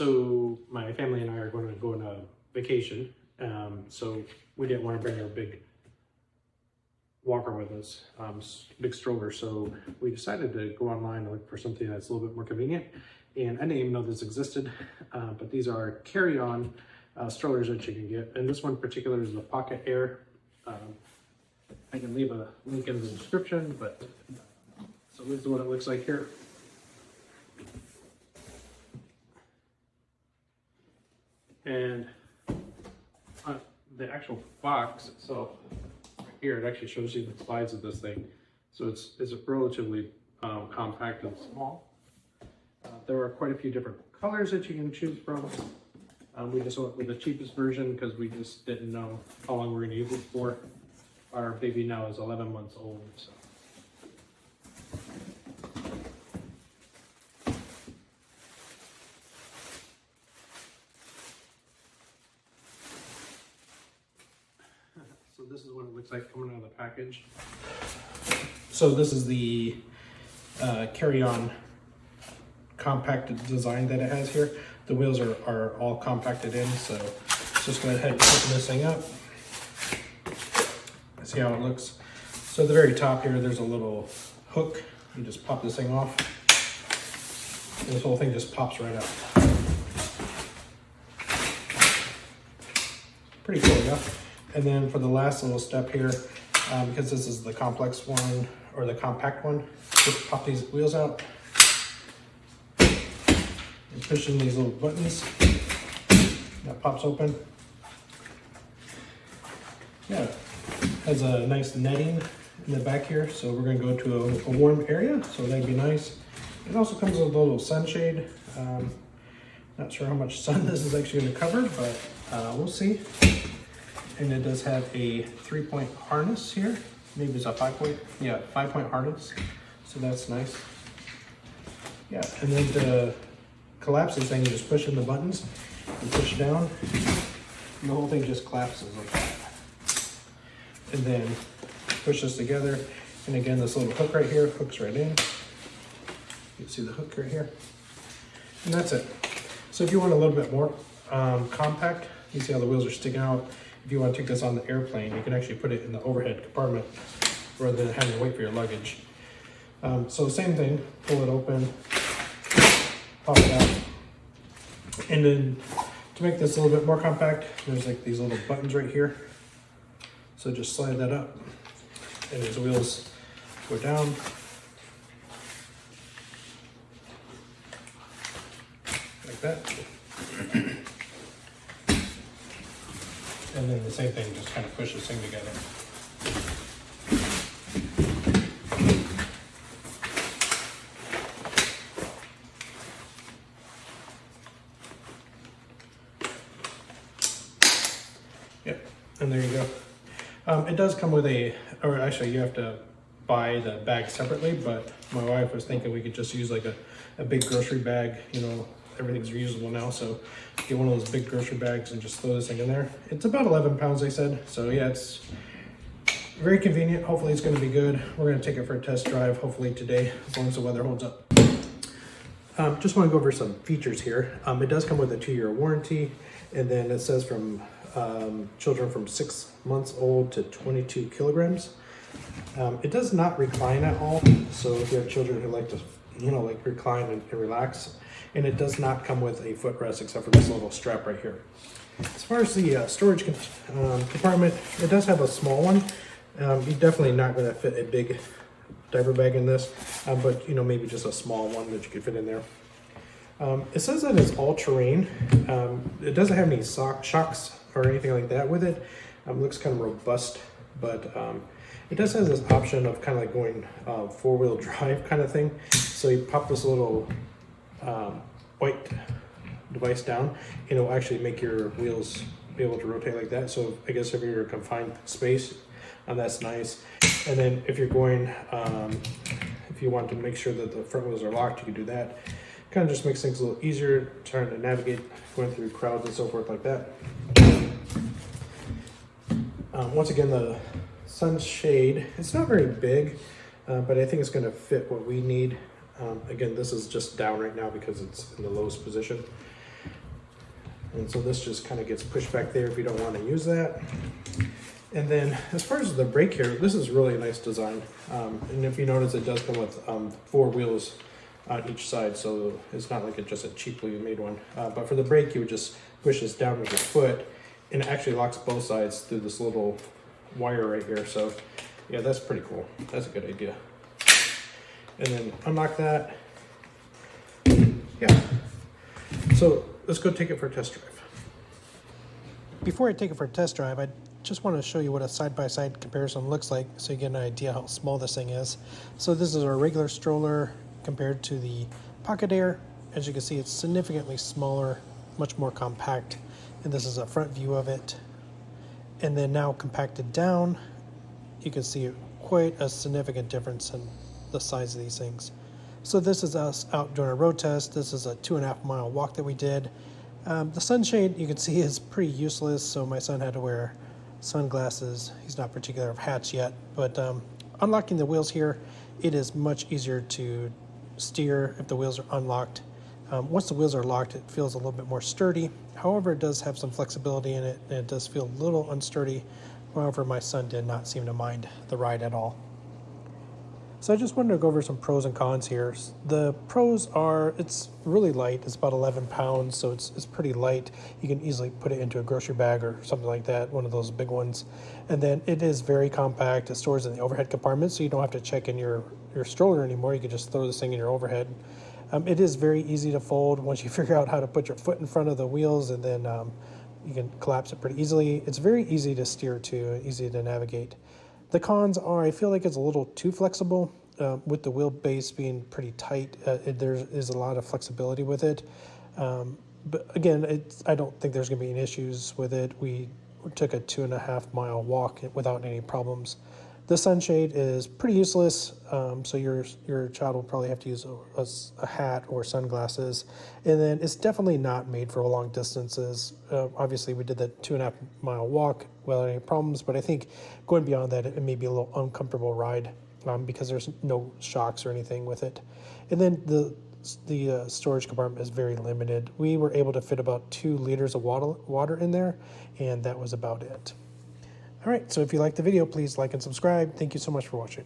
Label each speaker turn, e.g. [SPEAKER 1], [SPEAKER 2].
[SPEAKER 1] So my family and I are going to go on a vacation. So we didn't want to bring our big walker with us, big stroller. So we decided to go online and look for something that's a little bit more convenient. And I didn't even know this existed, but these are carry-on strollers that you can get. And this one in particular is the Pockit Air. I can leave a link in the description, but so this is what it looks like here. And the actual box itself, right here, it actually shows you the size of this thing. So it's relatively compact and small. There are quite a few different colors that you can choose from. We just went with the cheapest version because we just didn't know how long we're going to use it for. Our baby now is 11 months old. So. So this is what it looks like coming out of the package. So this is the carry-on compacted design that it has here. The wheels are all compacted in, so let's just go ahead and open this thing up. See how it looks. So at the very top here, there's a little hook. You just pop this thing off. And this whole thing just pops right out. Pretty cool, yeah? And then for the last little step here, because this is the complex one, or the compact one, just pop these wheels out. And push in these little buttons. That pops open. Yeah, has a nice netting in the back here. So we're gonna go to a warm area, so that'd be nice. It also comes with a little sunshade. Not sure how much sun this is actually gonna cover, but we'll see. And it does have a 3-point harness here. Maybe it's a 5-point, yeah, 5-point harness. So that's nice. Yeah, and then to collapse this thing, you just push in the buttons and push down. And the whole thing just collapses like that. And then push this together. And again, this little hook right here hooks right in. You can see the hook right here. And that's it. So if you want a little bit more compact, you see how the wheels are sticking out. If you want to take this on the airplane, you can actually put it in the overhead compartment rather than having to wait for your luggage. So same thing, pull it open, pop it out. And then to make this a little bit more compact, there's like these little buttons right here. So just slide that up and these wheels go down. Like that. And then the same thing, just kind of push this thing together. Yep, and there you go. It does come with or actually you have to buy the bag separately, but my wife was thinking we could just use like a big grocery bag, you know, everything's reusable now, so get one of those big grocery bags and just throw this thing in there. It's about 11 pounds, they said. So yeah, it's very convenient. Hopefully it's going to be good. We're going to take it for a test drive, hopefully today, as long as the weather holds up. Just want to go over some features here. It does come with a 2-year warranty, and then it says from children from 6 months old to 22 kilograms. It does not recline at all, so if you have children who like to, you know, like recline and relax. And it does not come with a footrest except for this little strap right here. As far as the storage compartment, it does have a small one. You're definitely not going to fit a big diaper bag in this, but you know, maybe just a small one that you could fit in there. It says that it's all terrain. It doesn't have any shocks or anything like that with it. Looks kind of robust, but it does have this option of kind of like going 4-wheel drive kind of thing. So you pop this little white device down, and it'll actually make your wheels be able to rotate like that. So I guess if you're in a confined space, that's nice. And then if you're going, if you want to make sure that the front wheels are locked, you can do that. Kind of just makes things a little easier trying to navigate going through crowds and so forth like that. Once again, the sunshade, it's not very big, but I think it's going to fit what we need. Again, this is just down right now because it's in the lowest position. And so this just kind of gets pushed back there if you don't want to use that. And then as far as the brake here, this is really a nice design. And if you notice, it does come with 4 wheels on each side, so it's not like it's just a cheaply made one. But for the brake, you would just push this down with your foot, and it actually locks both sides through this little wire right here. So yeah, that's pretty cool. That's a good idea. And then unlock that. Yeah. So let's go take it for a test drive. Before I take it for a test drive, I just want to show you what a side-by-side comparison looks like so you get an idea how small this thing is. So this is our regular stroller compared to the Pockit Air. As you can see, it's significantly smaller, much more compact, and this is a front view of it. And then now compacted down, you can see quite a significant difference in the size of these things. So this is us out doing a road test. This is a 2.5 mile walk that we did. The sunshade, you can see, is pretty useless, so my son had to wear sunglasses. He's not particular of hats yet, but unlocking the wheels here, it is much easier to steer if the wheels are unlocked. Once the wheels are locked, it feels a little bit more sturdy. However, it does have some flexibility in it, and it does feel a little unsturdy. However, my son did not seem to mind the ride at all. So I just wanted to go over some pros and cons here. The pros are, it's really light. It's about 11 pounds, so it's pretty light. You can easily put it into a grocery bag or something like that, one of those big ones. And then it is very compact. It stores in the overhead compartment, so you don't have to check in your stroller anymore. You can just throw this thing in your overhead. It is very easy to fold once you figure out how to put your foot in front of the wheels, and then you can collapse it pretty easily. It's very easy to steer to, easy to navigate. The cons are, I feel like it's a little too flexible. With the wheelbase being pretty tight, there is a lot of flexibility with it. But again, I don't think there's going to be any issues with it. We took a 2.5 mile walk without any problems. The sunshade is pretty useless, so your child will probably have to use a hat or sunglasses. And then it's definitely not made for long distances. Obviously, we did that 2.5 mile walk without any problems, but I think going beyond that, it may be a little uncomfortable ride because there's no shocks or anything with it. And then the storage compartment is very limited. We were able to fit about 2 liters of water in there, and that was about it. All right, so if you liked the video, please like and subscribe. Thank you so much for watching.